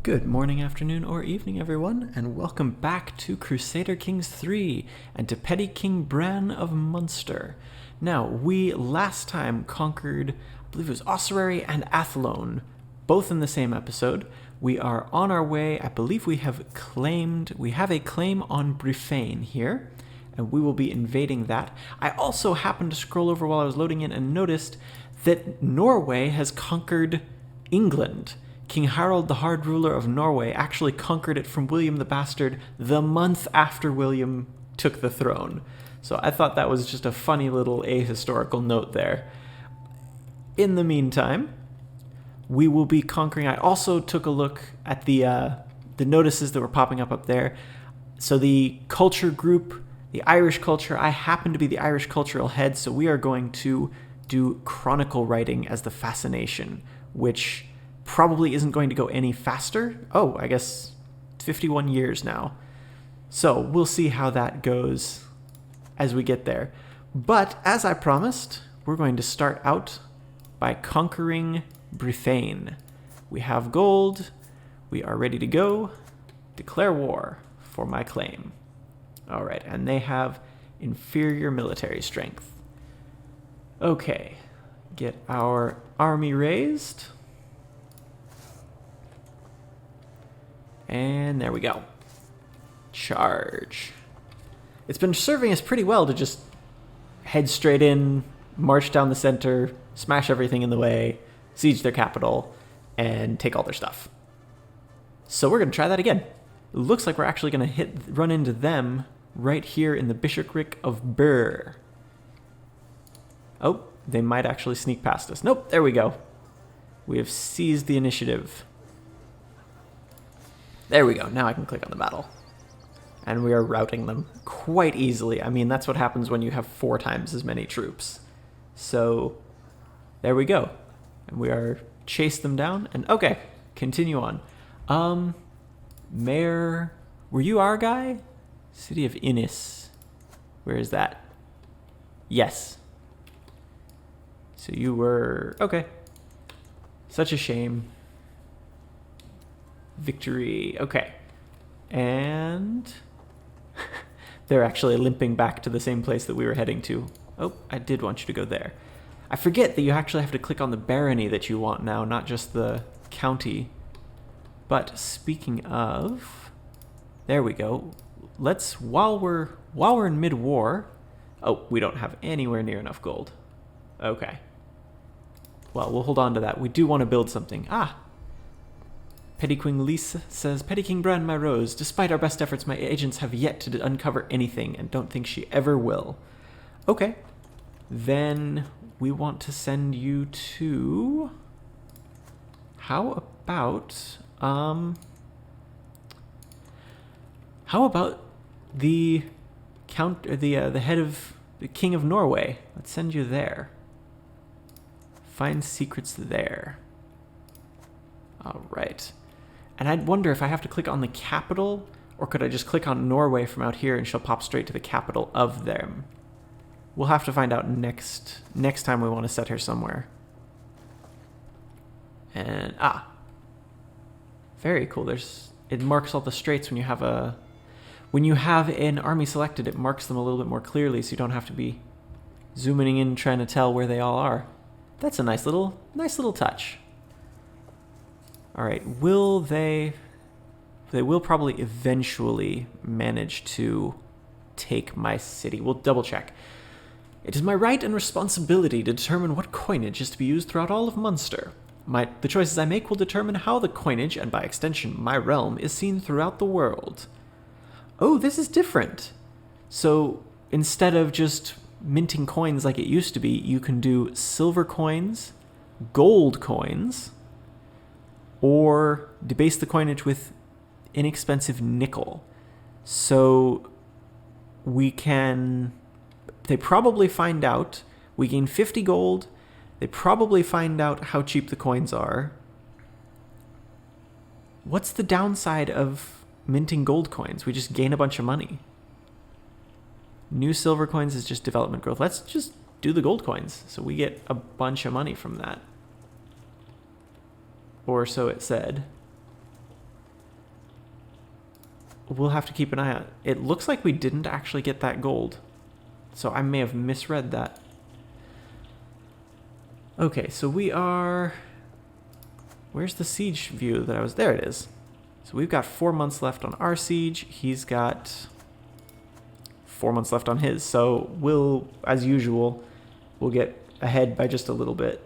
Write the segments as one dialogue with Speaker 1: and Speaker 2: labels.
Speaker 1: Good morning, afternoon, or evening, everyone, and welcome back to Crusader Kings 3 and to Petty King Bran of Munster. Now, we last time conquered, I believe it was Ossuary and Athlone, both in the same episode. We are on our way. I believe we have a claim on Bryfane here, and we will be invading that. I also happened to scroll over while I was loading in and noticed that Norway has conquered England. King Harold the Hard Ruler of Norway actually conquered it from William the Bastard the month after William took the throne. So I thought that was just a funny little ahistorical note there. In the meantime, we will be conquering. I also took a look at the notices that were popping up there. So the culture group, the Irish culture, I happen to be the Irish cultural head, so we are going to do chronicle writing as the fascination, which probably isn't going to go any faster. Oh, I guess 51 years now. So we'll see how that goes as we get there. But as I promised, we're going to start out by conquering Bryfane. We have gold. We are ready to go. Declare war for my claim. All right, and they have inferior military strength. Okay, get our army raised. And there we go. Charge. It's been serving us pretty well to just head straight in, march down the center, smash everything in the way, siege their capital, and take all their stuff. So we're going to try that again. It looks like we're actually going to run into them right here in the bishopric of Burr. Oh, they might actually sneak past us. Nope, there we go. We have seized the initiative. There we go. Now I can click on the battle. And we are routing them quite easily. I mean, that's what happens when you have 4 times as many troops. So, there we go. And we are chased them down. And okay, continue on. Mayor, were you our guy? City of Innis. Where is that? Yes. So you were... Okay. Such a shame. Victory. Okay. And they're actually limping back to the same place that we were heading to. Oh, I did want you to go there. I forget that you actually have to click on the barony that you want now, not just the county. But speaking of, there we go. Let's, while we're in mid-war, oh, we don't have anywhere near enough gold. Okay. Well, we'll hold on to that. We do want to build something. Petty Queen Lisa says, Petty King Bran, my rose, despite our best efforts, my agents have yet to uncover anything and don't think she ever will. Okay. Then we want to send you to... How about the the head of the King of Norway? Let's send you there. Find secrets there. All right. And I'd wonder if I have to click on the capital, or could I just click on Norway from out here and she'll pop straight to the capital of them? We'll have to find out next time we want to set her somewhere. And, very cool. It marks all the straits when you have an army selected, it marks them a little bit more clearly so you don't have to be zooming in trying to tell where they all are. That's a nice little touch. All right, they will probably eventually manage to take my city. We'll double check. It is my right and responsibility to determine what coinage is to be used throughout all of Munster. The choices I make will determine how the coinage, and by extension my realm, is seen throughout the world. Oh, this is different. So instead of just minting coins like it used to be, you can do silver coins, gold coins, or debase the coinage with inexpensive nickel. So they probably find out, we gain 50 gold, they probably find out how cheap the coins are. What's the downside of minting gold coins? We just gain a bunch of money. New silver coins is just development growth. Let's just do the gold coins, so we get a bunch of money from that. Or so it said. we'll have to keep an eye on. It looks like we didn't actually get that gold, so I may have misread that. Okay, so we are... Where's the siege view that I was... There it is. So we've got 4 months left on our siege. He's got 4 months left on his. So we'll, as usual, we'll get ahead by just a little bit.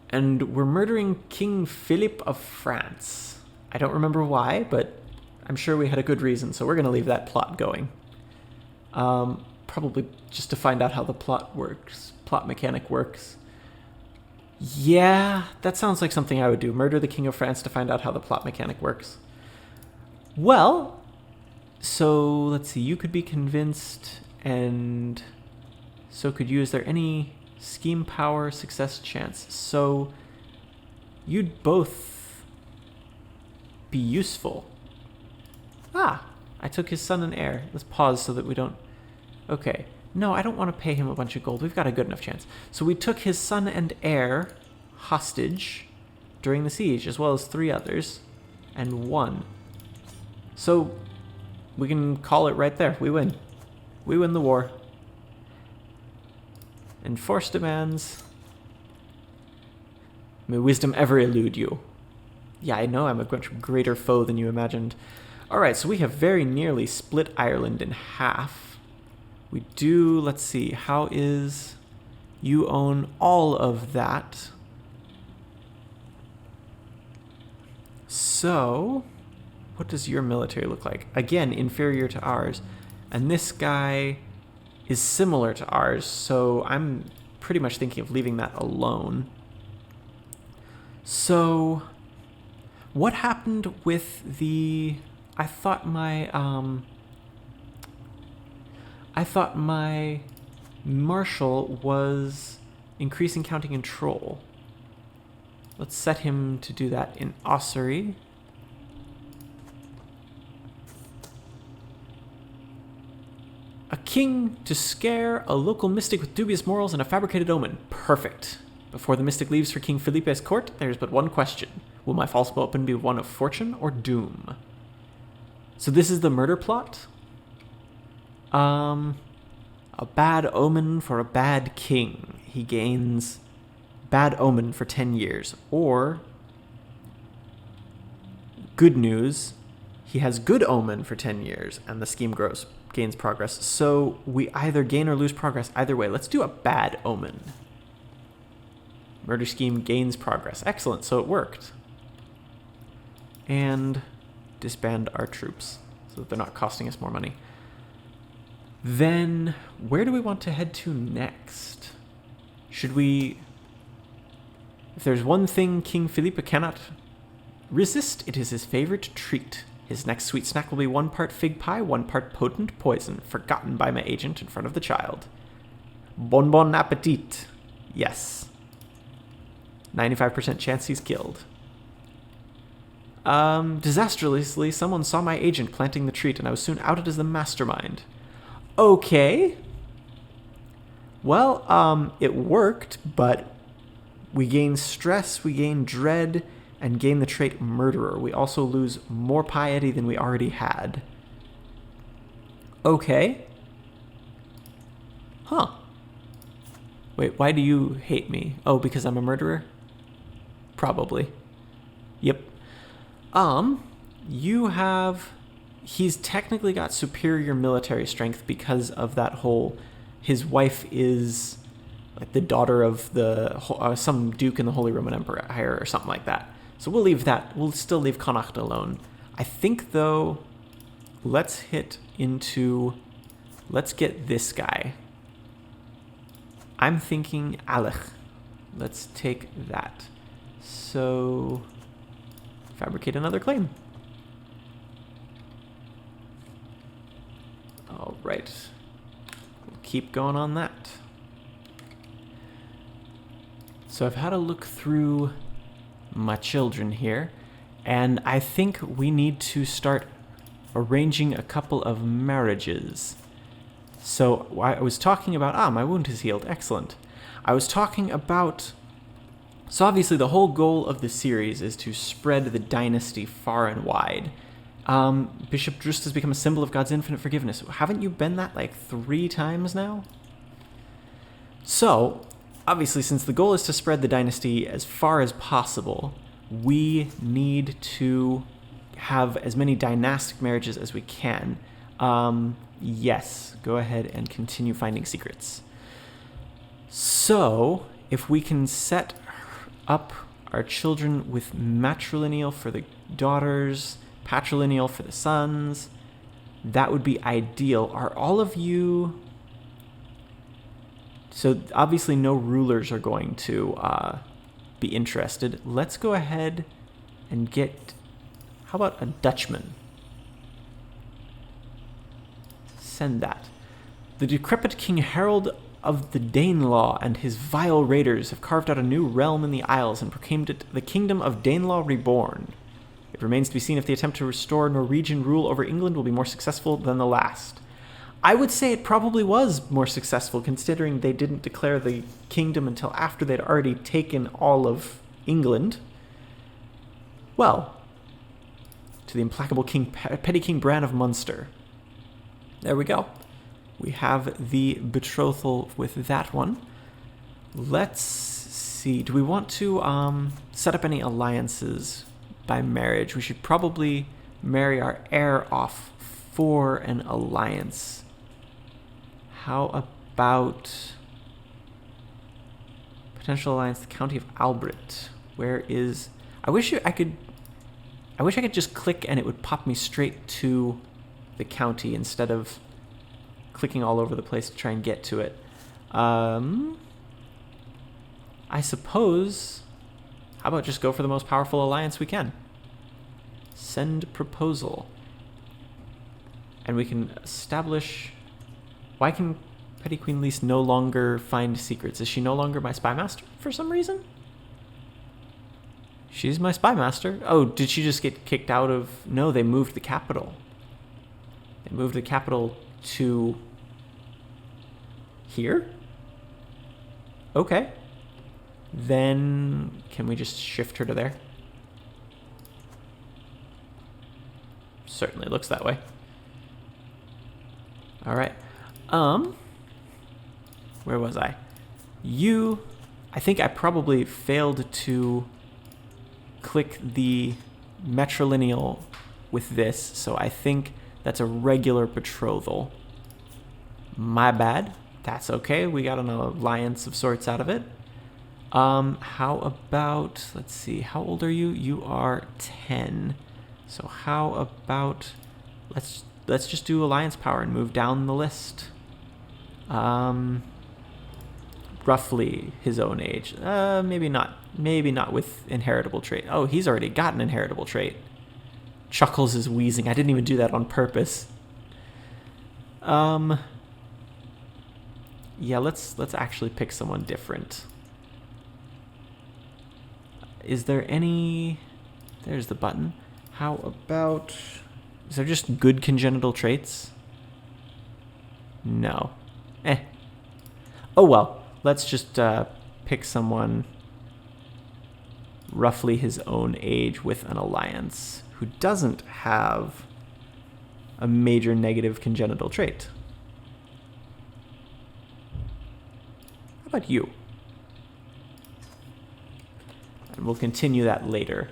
Speaker 1: And we're murdering King Philip of France. I don't remember why, but I'm sure we had a good reason, so we're going to leave that plot going. Probably just to find out how the plot works, plot mechanic works. Yeah, that sounds like something I would do. Murder the King of France to find out how the plot mechanic works. Well, so let's see. You could be convinced, and so could you. Is there any scheme, power, success, chance? So you'd both be useful. Ah, I took his son and heir. Let's pause so that we don't... Okay. No, I don't want to pay him a bunch of gold. We've got a good enough chance. So we took his son and heir hostage during the siege, as well as 3 others, and won. So we can call it right there. We win. We win the war. Enforce demands. May wisdom ever elude you. Yeah, I know I'm a much greater foe than you imagined. Alright, so we have very nearly split Ireland in half. We do, let's see, how is... You own all of that. So, what does your military look like? Again, inferior to ours. And this guy is similar to ours, so I'm pretty much thinking of leaving that alone. So, what happened with the... I thought my marshal was increasing county control. Let's set him to do that in Ossuary. A king to scare a local mystic with dubious morals and a fabricated omen. Perfect. Before the mystic leaves for King Felipe's court, there's but one question. Will my false omen be one of fortune or doom? So this is the murder plot? A bad omen for a bad king. He gains bad omen for 10 years. Or, good news, he has good omen for 10 years, and the scheme gains progress. So we either gain or lose progress either way. Let's do a bad omen. Murder scheme gains progress. Excellent, so it worked. And disband our troops so that they're not costing us more money. Then, where do we want to head to next? Should we... If there's one thing King Felipe cannot resist, it is his favorite treat. His next sweet snack will be 1 part fig pie, 1 part potent poison, forgotten by my agent in front of the child. Bon appetit. Yes. 95% chance he's killed. Disastrously, someone saw my agent planting the treat, and I was soon outed as the mastermind. Okay. Well, it worked, but we gain stress, we gain dread, and gain the trait murderer. We also lose more piety than we already had. Okay. Huh. Wait, why do you hate me? Oh, because I'm a murderer? Probably. Yep. You have... He's technically got superior military strength because of that whole... His wife is like the daughter of the some duke in the Holy Roman Empire or something like that. So we'll leave that. We'll still leave Connacht alone. I think, though, let's hit into... Let's get this guy. I'm thinking Alech. Let's take that. So... Fabricate another claim. All right. We'll keep going on that. So I've had a look through my children here, and I think we need to start arranging a couple of marriages. So I was talking about... my wound is healed. Excellent. I was talking about... So obviously the whole goal of the series is to spread the dynasty far and wide. Bishop Drust has become a symbol of God's infinite forgiveness. Haven't you been that like 3 times now? So, obviously, since the goal is to spread the dynasty as far as possible, we need to have as many dynastic marriages as we can. Yes, go ahead and continue finding secrets. So, if we can set up our children with matrilineal for the daughters, patrilineal for the sons, that would be ideal. Are all of you... So obviously no rulers are going to be interested. Let's go ahead and get... How about a Dutchman? Send that. The decrepit King Harold of the Danelaw and his vile raiders have carved out a new realm in the Isles and proclaimed it the Kingdom of Danelaw Reborn. It remains to be seen if the attempt to restore Norwegian rule over England will be more successful than the last. I would say it probably was more successful, considering they didn't declare the kingdom until after they'd already taken all of England. Well, to the implacable Petty King Bran of Munster. There we go. We have the betrothal with that one. Let's see. Do we want to set up any alliances by marriage? We should probably marry our heir off for an alliance. How about potential alliance, the County of Albert? Where is... I wish I could just click and it would pop me straight to the county instead of clicking all over the place to try and get to it. I suppose... How about just go for the most powerful alliance we can? Send proposal. And we can establish... Why can Petty Queen Lise no longer find secrets? Is she no longer my spy master for some reason? She's my spy master. Oh, did she just get kicked out of... No, they moved the capital. They moved the capital to... here? Okay. Then can we just shift her to there? Certainly looks that way. All right. Where was I? I think I probably failed to click the matrilineal with this, so I think that's a regular betrothal. My bad. That's okay. We got an alliance of sorts out of it. How about, let's see, how old are you? You are 10. So how about, let's just do alliance power and move down the list. Roughly his own age. Maybe not with inheritable trait. Oh, he's already got an inheritable trait. Chuckles is wheezing. I didn't even do that on purpose. Yeah, let's actually pick someone different. Is there any... There's the button. How about... Is there just good congenital traits? No. Oh well, let's just pick someone roughly his own age with an alliance who doesn't have a major negative congenital trait. How about you? And we'll continue that later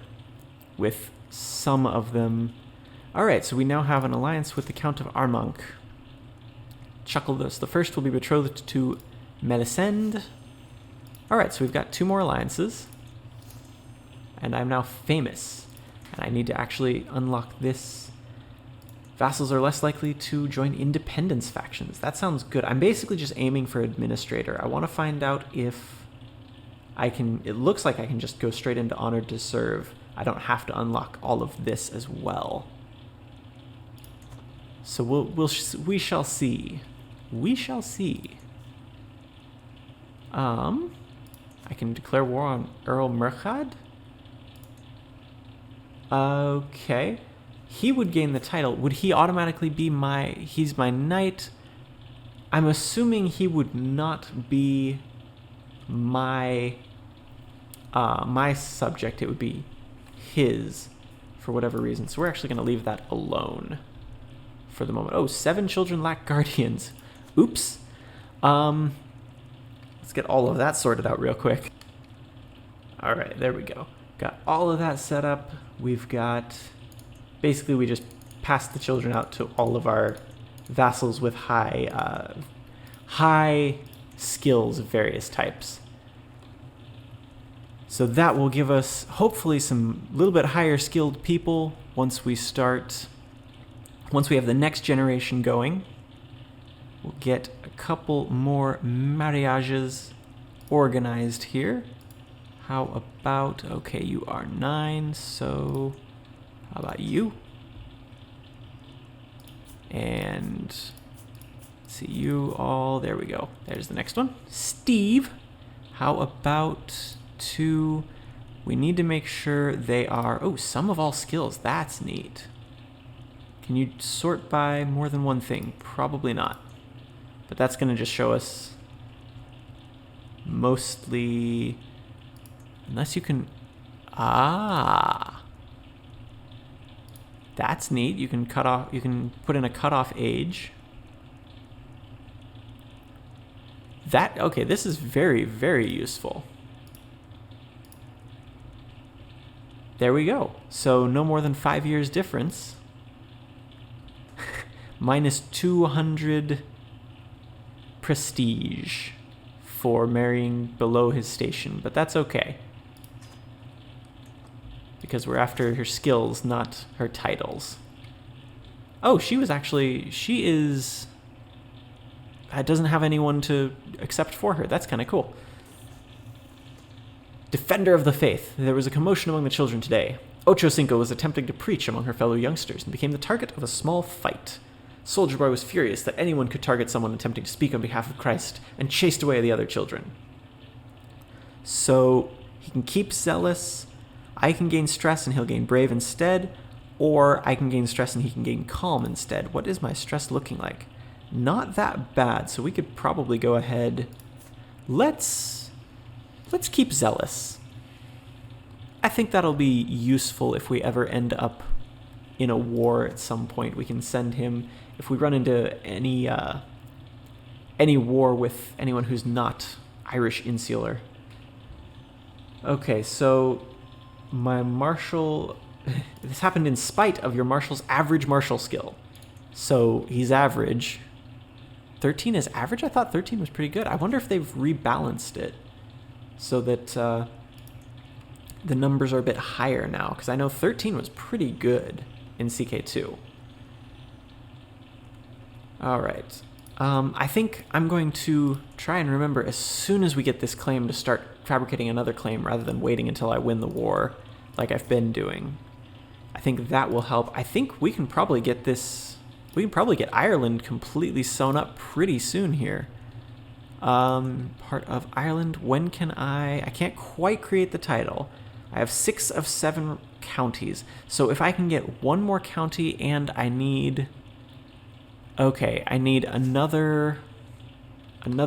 Speaker 1: with some of them. Alright, so we now have an alliance with the Count of Armagh. Chuckle this. The first will be betrothed to Melisende. Alright, so we've got 2 more alliances. And I'm now famous. And I need to actually unlock this. Vassals are less likely to join independence factions. That sounds good. I'm basically just aiming for administrator. I want to find out if I can... It looks like I can just go straight into honored to serve. I don't have to unlock all of this as well. So we shall see. We shall see. I can declare war on Earl Murchad. Okay. He would gain the title. Would he automatically be my... He's my knight. I'm assuming he would not be my... my subject. It would be his. for whatever reason. So we're actually going to leave that alone for the moment. Oh, 7 children lack guardians. Oops. Let's get all of that sorted out real quick. All right, there we go. Got all of that set up. We've got... Basically, we just passed the children out to all of our vassals with high skills of various types. So that will give us, hopefully, some little bit higher skilled people once we have the next generation going. We'll get a couple more marriages organized here. How about, okay, you are 9, so how about you? And let's see, you all, there we go. There's the next one. Steve, how about 2? We need to make sure they are, oh, sum of all skills, that's neat. Can you sort by more than one thing? Probably not. But that's going to just show us mostly, unless you can, that's neat. You can put in a cutoff age. Okay, this is very, very useful. There we go. So no more than 5 years difference. Minus 200 prestige for marrying below his station, but that's okay. Because we're after her skills, not her titles. Oh, she doesn't have anyone to accept for her. That's kind of cool. Defender of the Faith. There was a commotion among the children today. Ocho Cinco was attempting to preach among her fellow youngsters and became the target of a small fight. Soldier Boy was furious that anyone could target someone attempting to speak on behalf of Christ and chased away the other children. So he can keep zealous, I can gain stress and he'll gain brave instead, or I can gain stress and he can gain calm instead. What is my stress looking like? Not that bad, so we could probably go ahead. Let's keep zealous. I think that'll be useful if we ever end up in a war at some point. We can send him, if we run into any war with anyone who's not Irish Insular. Okay, so my martial, this happened in spite of your marshal's average martial skill. So he's average. 13 is average? I thought 13 was pretty good. I wonder if they've rebalanced it so that the numbers are a bit higher now, because I know 13 was pretty good in CK2. All right. I think I'm going to try and remember as soon as we get this claim to start fabricating another claim rather than waiting until I win the war like I've been doing. I think that will help. I think we can probably get this... We can probably get Ireland completely sewn up pretty soon here. Part of Ireland, when can I can't quite create the title. I have 6 of 7 counties. So if I can get one more county and I need... Okay, I need another, there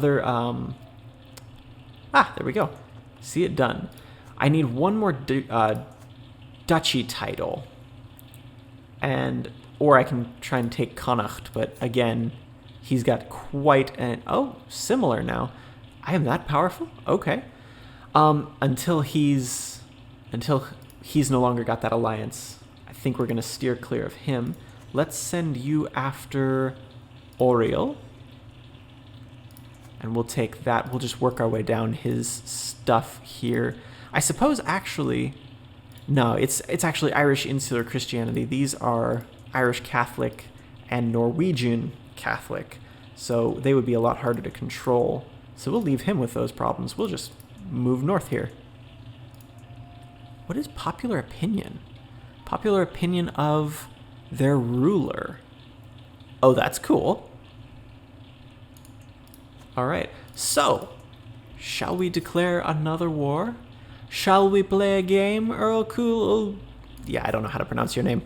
Speaker 1: we go. See it done. I need one more duchy title. Or I can try and take Connacht, but again, he's got quite an, similar now. I am that powerful? Okay. Until he's no longer got that alliance, I think we're gonna steer clear of him. Let's send you after Oriel. And we'll take that. We'll just work our way down his stuff here. I suppose actually... No, it's actually Irish Insular Christianity. These are Irish Catholic and Norwegian Catholic. So they would be a lot harder to control. So we'll leave him with those problems. We'll just move north here. What is popular opinion? Popular opinion of... their ruler. Oh, that's cool. All right. So, shall we declare another war? Shall we play a game, Earl Cool? Yeah, I don't know how to pronounce your name.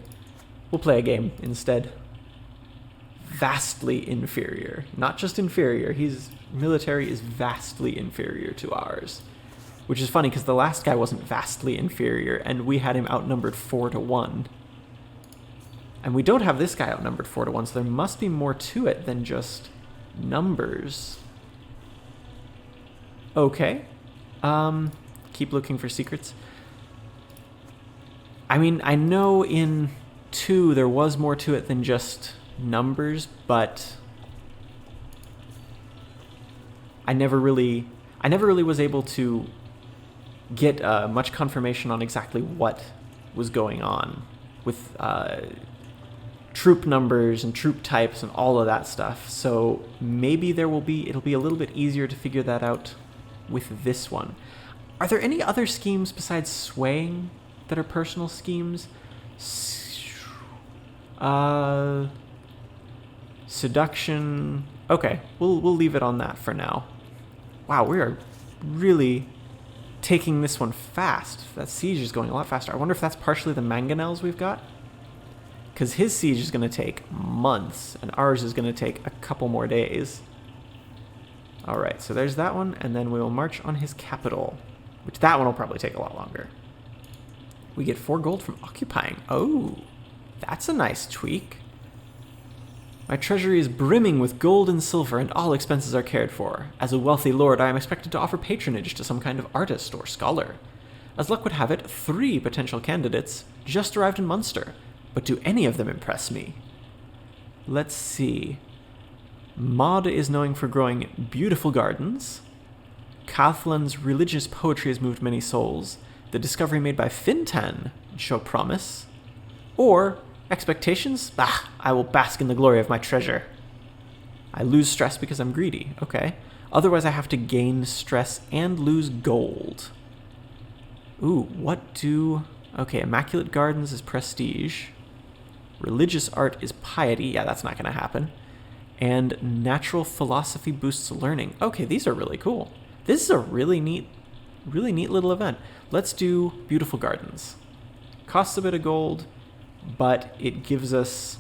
Speaker 1: We'll play a game instead. Vastly inferior. Not just inferior. His military is vastly inferior to ours. Which is funny, because the last guy wasn't vastly inferior, and we had him outnumbered 4-1. And we don't have this guy outnumbered 4-1, so there must be more to it than just numbers. Okay. Keep looking for secrets. I mean, I know in 2 there was more to it than just numbers, but I never really was able to get much confirmation on exactly what was going on with troop numbers and troop types and all of that stuff. So maybe it'll be a little bit easier to figure that out with this one. Are there any other schemes besides swaying that are personal schemes? Seduction. Okay, we'll leave it on that for now. Wow, we are really taking this one fast. That siege is going a lot faster. I wonder if that's partially the mangonels we've got? Because his siege is going to take months, and ours is going to take a couple more days. Alright, so there's that one, and then we will march on his capital, which that one will probably take a lot longer. We get 4 gold from occupying. Oh, that's a nice tweak. My treasury is brimming with gold and silver, and all expenses are cared for. As a wealthy lord, I am expected to offer patronage to some kind of artist or scholar. As luck would have it, 3 potential candidates just arrived in Munster, but do any of them impress me? Let's see. Maud is known for growing beautiful gardens. Cathlan's religious poetry has moved many souls. The discovery made by Fintan show promise. Or expectations? I will bask in the glory of my treasure. I lose stress because I'm greedy. Okay. Otherwise I have to gain stress and lose gold. Ooh, what do... Okay, Immaculate Gardens is prestige. Religious art is piety. Yeah, that's not going to happen. And natural philosophy boosts learning. Okay, these are really cool. This is a really neat little event. Let's do Beautiful Gardens. Costs a bit of gold, but it gives us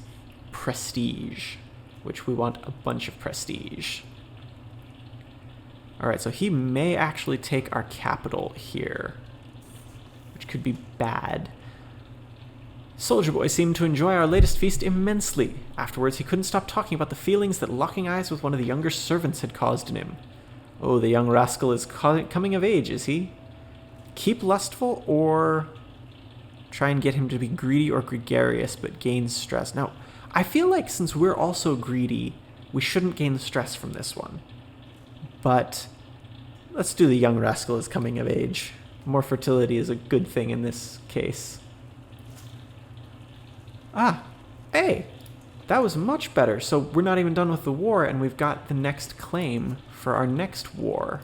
Speaker 1: prestige, which we want a bunch of prestige. All right, so he may actually take our capital here, which could be bad. Soldier Boy seemed to enjoy our latest feast immensely. Afterwards, he couldn't stop talking about the feelings that locking eyes with one of the younger servants had caused in him. Oh, the young rascal is coming of age, is he? Keep lustful or try and get him to be greedy or gregarious but gain stress. Now, I feel like since we're also greedy, we shouldn't gain stress from this one. But let's do the young rascal is coming of age. More fertility is a good thing in this case. Hey, that was much better. So we're not even done with the war, and we've got the next claim for our next war.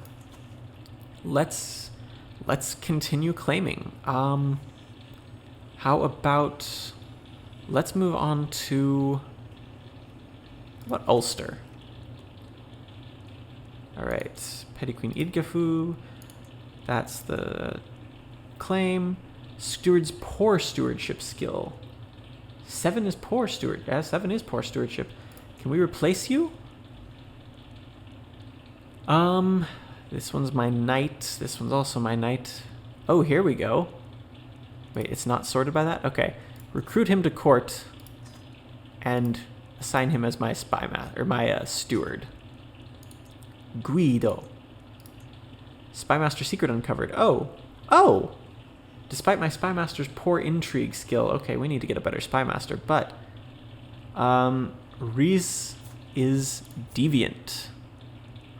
Speaker 1: Let's continue claiming. How about let's move on to what Ulster? All right, Petty Queen Idgafu. That's the claim. Steward's poor stewardship skill. 7 is poor steward. Yeah, 7 is poor stewardship. Can we replace you? This one's my knight. This one's also my knight. Oh, here we go. Wait, it's not sorted by that? Okay. Recruit him to court and assign him as my my steward. Guido. Spymaster secret uncovered. Oh! Despite my Spymaster's poor intrigue skill, okay, we need to get a better Spymaster, but Reese is deviant.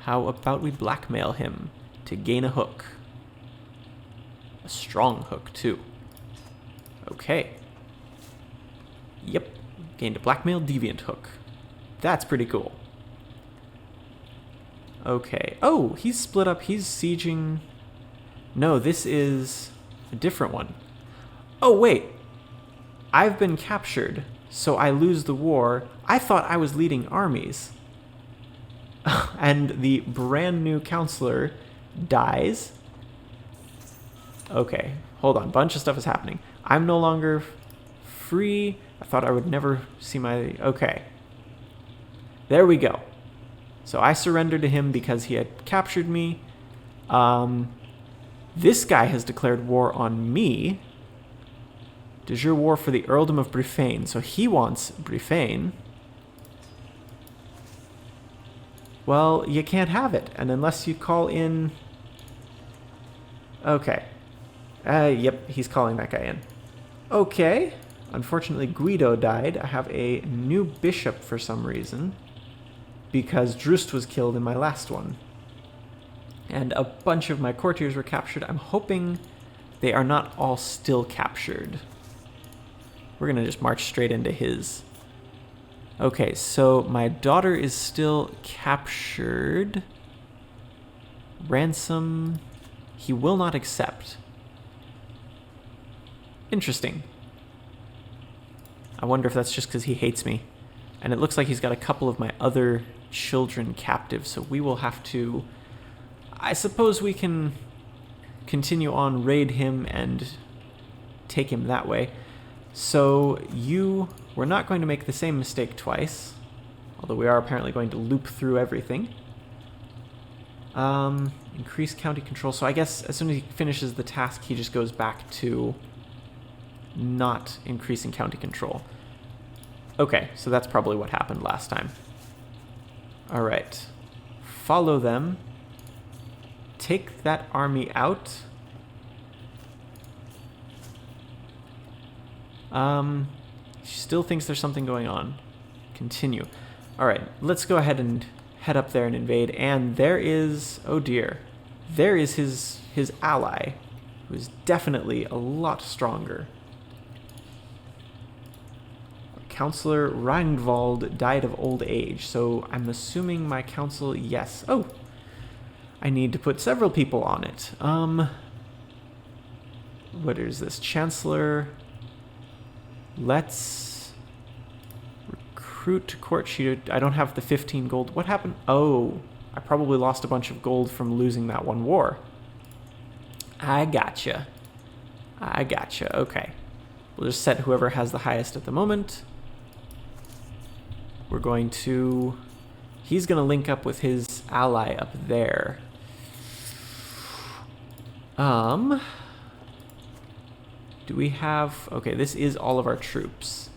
Speaker 1: How about we blackmail him to gain a hook? A strong hook, too. Okay. Yep, gained a blackmail deviant hook. That's pretty cool. Okay. Oh, he's split up. He's sieging... No, this is a different one. Oh, wait. I've been captured, so I lose the war. I thought I was leading armies. And the brand new counselor dies. Okay, hold on. Bunch of stuff is happening. I'm no longer free. I thought I would never see my... Okay. There we go. So I surrendered to him because he had captured me. This guy has declared war on me. De jure war for the earldom of Brifane. So he wants Brifane. Well, you can't have it. And unless you call in... Okay. Yep, he's calling that guy in. Okay. Unfortunately, Guido died. I have a new bishop for some reason. Because Drust was killed in my last one. And a bunch of my courtiers were captured. I'm hoping they are not all still captured. We're going to just march straight into his. Okay, so my daughter is still captured. Ransom, he will not accept. Interesting. I wonder if that's just because he hates me. And it looks like he's got a couple of my other children captive, so we will have to... I suppose we can continue on, raid him, and take him that way. So we're not going to make the same mistake twice, although we are apparently going to loop through everything. Increase county control. So I guess as soon as he finishes the task, he just goes back to not increasing county control. Okay, so that's probably what happened last time. All right. Follow them. Take that army out. She still thinks there's something going on. Continue. All right, let's go ahead and head up there and invade. And there is, oh dear, there is his ally, who is definitely a lot stronger. Counselor Rangvald died of old age, so I'm assuming my council, yes. Oh, I need to put several people on it. What is this? Chancellor. Let's recruit to court sheet. I don't have the 15 gold. What happened? Oh, I probably lost a bunch of gold from losing that one war. I gotcha. Okay. We'll just set whoever has the highest at the moment. We're going to... He's going to link up with his ally up there. Do we have... Okay, this is all of our troops.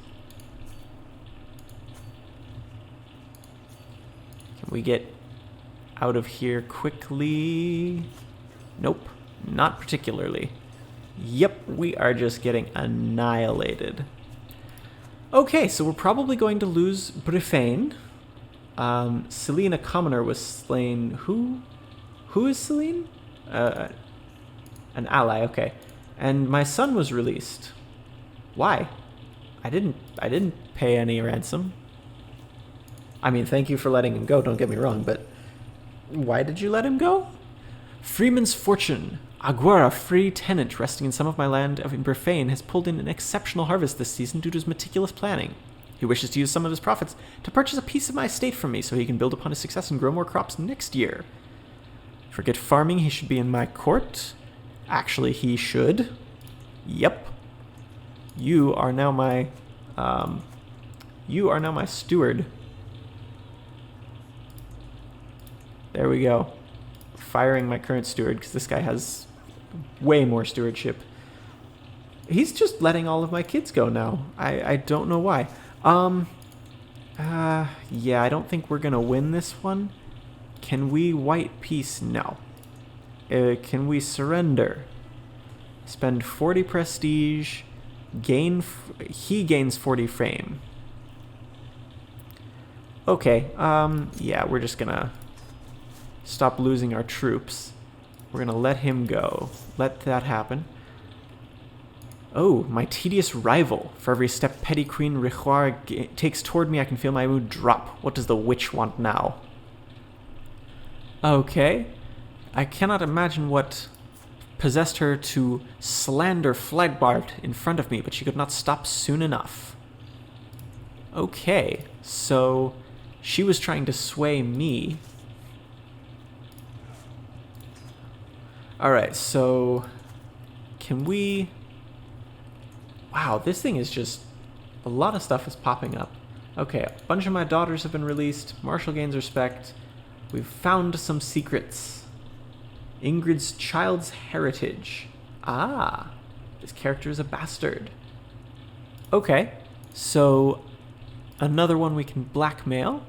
Speaker 1: Can we get out of here quickly? Nope, not particularly. Yep, we are just getting annihilated. Okay, so we're probably going to lose Brifane. Selene, a commoner, was slain. Who is Selene? An ally, okay. And my son was released. Why? I didn't pay any ransom. I mean, thank you for letting him go, don't get me wrong, but why did you let him go? Freeman's fortune. Aguara, free tenant resting in some of my land in Brifane, has pulled in an exceptional harvest this season due to his meticulous planning. He wishes to use some of his profits to purchase a piece of my estate from me so he can build upon his success and grow more crops next year. Forget farming, he should be in my court. Actually, he should. Yep. You are now my steward. There we go. Firing my current steward because this guy has way more stewardship. He's just letting all of my kids go now. I don't know why. Yeah, I don't think we're gonna win this one. Can we white peace? No. Can we surrender? Spend 40 prestige. He gains 40 fame. Okay, yeah, we're just gonna stop losing our troops. We're gonna let him go. Let that happen. Oh, my tedious rival. For every step Petty Queen Richoir takes toward me, I can feel my mood drop. What does the witch want now? Okay. I cannot imagine what possessed her to slander Flagbart in front of me, but she could not stop soon enough. Okay, so she was trying to sway me. Alright, so can we... Wow, this thing is just... A lot of stuff is popping up. Okay, a bunch of my daughters have been released. Marshal gains respect. We've found some secrets Ingrid's child's heritage. Ah, this character is a bastard. Okay, so another one we can blackmail.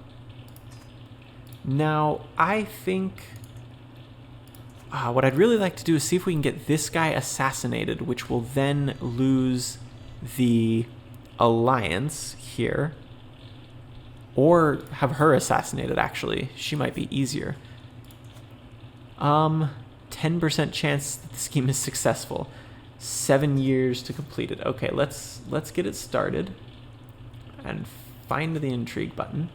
Speaker 1: Now, I think what I'd really like to do is see if we can get this guy assassinated, which will then lose the alliance here. Or have her assassinated, actually. She might be easier. 10% chance that the scheme is successful. 7 years to complete it. Okay, let's get it started. And find the intrigue button.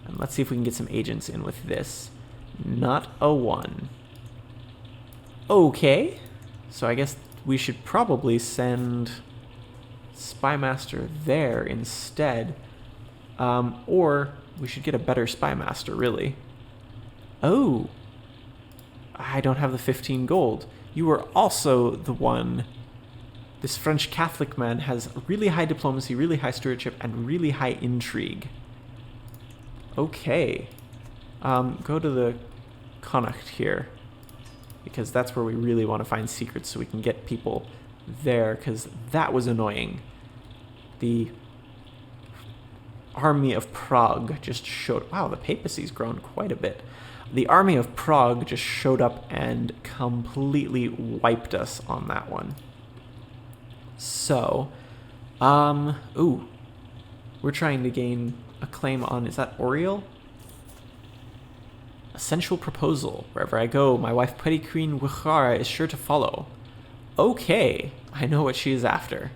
Speaker 1: And let's see if we can get some agents in with this. Not a 1. Okay. So I guess we should probably send Spymaster there instead. Or we should get a better Spymaster, really. Oh. I don't have the 15 gold. You were also the one. This French Catholic man has really high diplomacy, really high stewardship, and really high intrigue. Okay. Go to the Connacht here, because that's where we really want to find secrets so we can get people there, because that was annoying. The Army of Prague just showed... Wow, the papacy's grown quite a bit. The Army of Prague just showed up and completely wiped us on that one. So, ooh, we're trying to gain a claim on, is that Oriel? Essential proposal. Wherever I go, my wife Petty Queen Wichara is sure to follow. Okay, I know what she is after.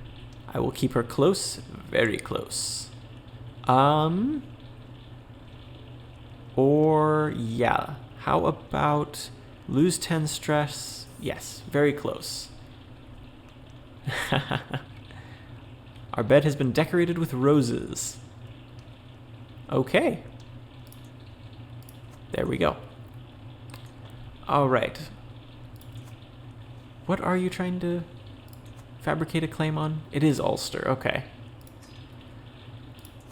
Speaker 1: I will keep her close, very close. Or, yeah, how about lose 10 stress? Yes, very close. Our bed has been decorated with roses. Okay. There we go. All right. What are you trying to fabricate a claim on? It is Ulster, okay.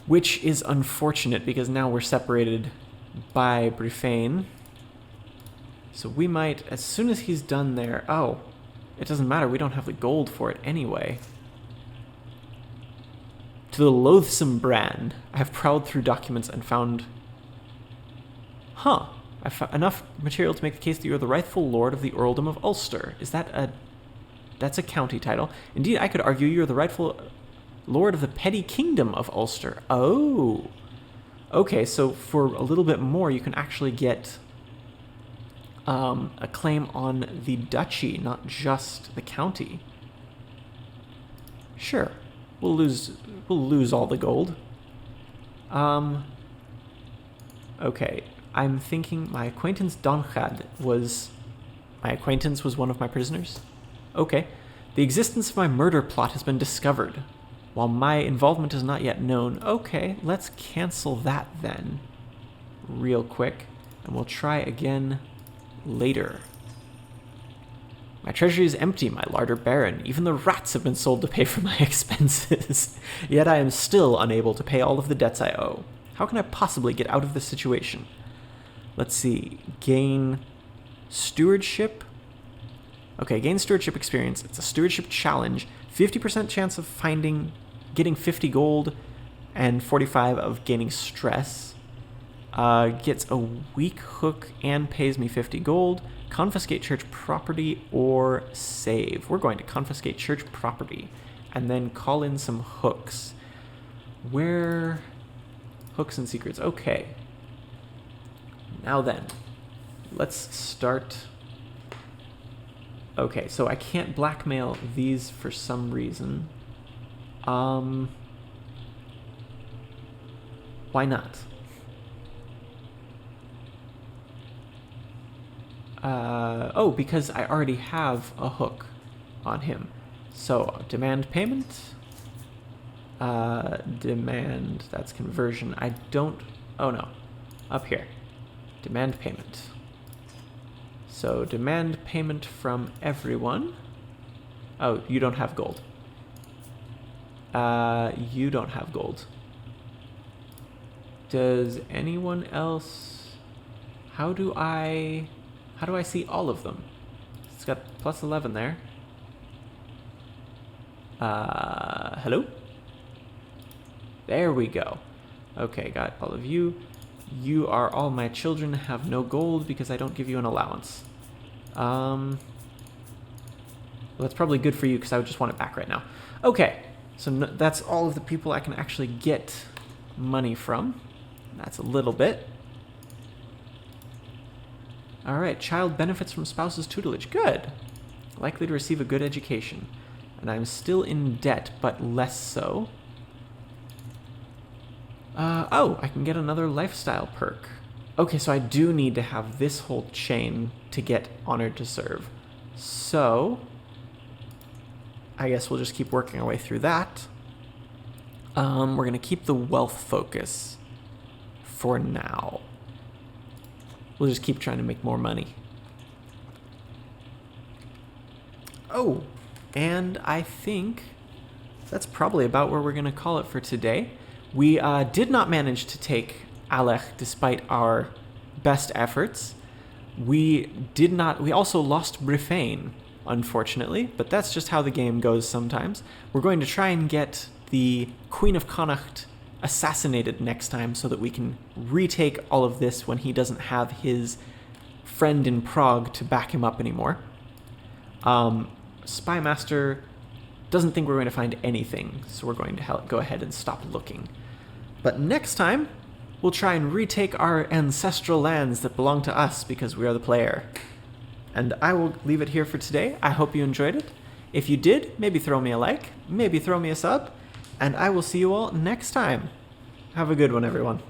Speaker 1: Which is unfortunate because now we're separated by Brifane. So we might, as soon as he's done there... Oh, it doesn't matter. We don't have the gold for it anyway. To the loathsome Bran, I have prowled through documents and found... Huh. I found enough material to make the case that you are the rightful lord of the earldom of Ulster. Is that a... That's a county title. Indeed, I could argue you are the rightful lord of the petty kingdom of Ulster. Oh. Okay, so for a little bit more, you can actually get a claim on the duchy, not just the county. Sure. We'll lose all the gold. Okay. I'm thinking my acquaintance Donchad was... My acquaintance was one of my prisoners? Okay. The existence of my murder plot has been discovered, while my involvement is not yet known. Okay, let's cancel that then, real quick, and we'll try again later. My treasury is empty, my larder barren. Even the rats have been sold to pay for my expenses. Yet I am still unable to pay all of the debts I owe. How can I possibly get out of this situation? Let's see. Gain stewardship. Okay, gain stewardship experience. It's a stewardship challenge. 50% chance of getting 50 gold and 45 of gaining stress. Gets a weak hook and pays me 50 gold. Confiscate church property or save. We're going to confiscate church property and then call in some hooks. Where... Hooks and secrets. Okay. Now then, let's start... Okay, so I can't blackmail these for some reason. Why not? Oh, because I already have a hook on him. So, demand payment. Demand, that's conversion. I don't... Oh, no. Up here. Demand payment. So, demand payment from everyone. Oh, you don't have gold. You don't have gold. Does anyone else... How do I How do I see all of them? It's got plus 11 there. Hello? There we go. Okay, got all of you. You are all my children, have no gold because I don't give you an allowance. Well, that's probably good for you because I would just want it back right now. Okay, so that's all of the people I can actually get money from. That's a little bit. All right, child benefits from spouse's tutelage. Good. Likely to receive a good education. And I'm still in debt, but less so. Oh, I can get another lifestyle perk. Okay, so I do need to have this whole chain to get honored to serve. So, I guess we'll just keep working our way through that. We're going to keep the wealth focus for now. We'll just keep trying to make more money. Oh, and I think that's probably about where we're going to call it for today. We did not manage to take Alech despite our best efforts. We also lost Brifane, unfortunately, but that's just how the game goes sometimes. We're going to try and get the Queen of Connacht assassinated next time so that we can retake all of this when he doesn't have his friend in Prague to back him up anymore. Spymaster doesn't think we're going to find anything, so we're going to go ahead and stop looking. But next time, we'll try and retake our ancestral lands that belong to us because we are the player. And I will leave it here for today. I hope you enjoyed it. If you did, maybe throw me a like, maybe throw me a sub, and I will see you all next time. Have a good one, everyone.